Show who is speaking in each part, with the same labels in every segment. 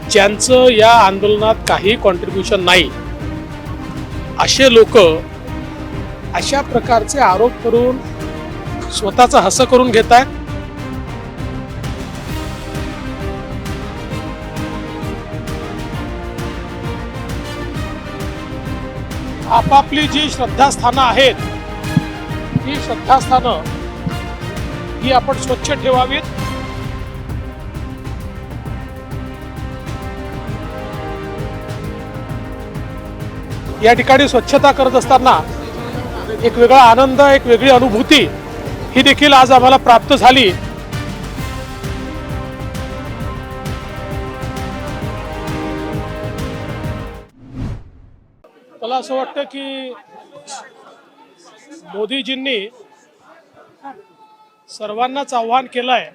Speaker 1: ज्यांचं या आंदोलनात काही कॉन्ट्रीब्युशन नाही असे लोक अशा प्रकारचे आरोप करून स्वतःचा हसं करून घेत आहेत। आपापली जी श्रद्धास्थानं आहेत ही श्रद्धास्थानं ही आपण स्वच्छ ठेवावीत। या ठिकाणी स्वच्छता करत असताना एक वेगळा आनंद, एक वेगळी अनुभूती ही देखील आज आम्हाला प्राप्त झाली। मला असं वाटतं की मोदीजींनी सर्वांनाच आव्हान केलंय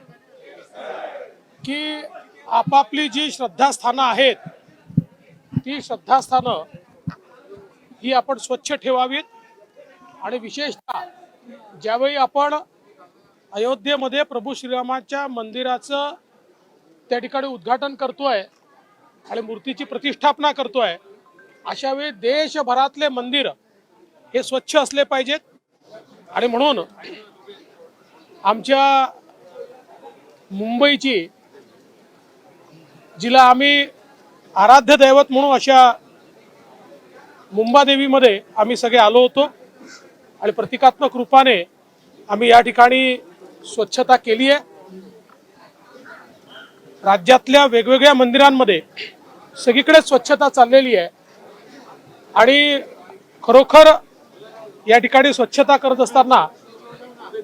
Speaker 1: की आपापली जी श्रद्धास्थानं आहेत ती श्रद्धास्थानं ही आपण स्वच्छ ठेवावीत। आणि विशेषतः ज्यावेळी आपण अयोध्येमध्ये प्रभू श्रीरामाच्या मंदिराचं त्या ठिकाणी उद्घाटन करतोय आणि मूर्तीची प्रतिष्ठापना करतोय, अशा वेळी देशभरातले मंदिर हे स्वच्छ असले पाहिजेत। आणि म्हणून आमच्या मुंबईची, जिला आम्ही आराध्य दैवत म्हणून अशा मुंबादेवीमध्ये आम्ही सगळे आलो होतो आणि प्रतिकात्मक रूपाने आम्ही या ठिकाणी स्वच्छता केली आहे। राज्यातल्या वेगवेगळ्या मंदिरांमध्ये सगळीकडे स्वच्छता चाललेली आहे आणि खरोखर या ठिकाणी स्वच्छता करत असताना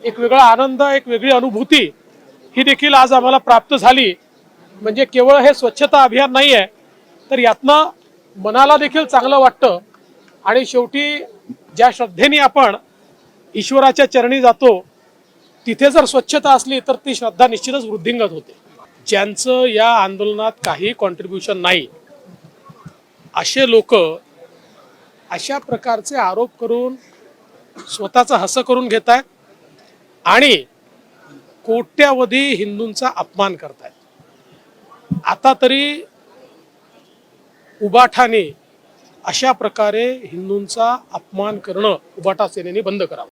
Speaker 1: एक वेगळा आनंद, एक वेगळी अनुभूती ही देखील आज आम्हाला प्राप्त झाली। म्हणजे केवळ हे स्वच्छता अभियान नाही आहे, तर यातनं मनाला देखील चांगलं वाटतं आणि शेवटी ज्या श्रद्धेने आपण ईश्वराच्या चरणी जातो तिथे जर स्वच्छता असली तर ती श्रद्धा निश्चितच वृद्धिंगत होते। ज्यांचं या आंदोलनात काही कॉन्ट्रीब्युशन नाही असे लोक अशा प्रकारचे आरोप करून स्वतःचा हसं करून घेत आहेत आणि कोट्यावधी हिंदूंचा अपमान करतायत। आता तरी उबाठाने अशा प्रकारे हिंदूंचा अपमान करणं उबाटा सेनेने बंद करावं।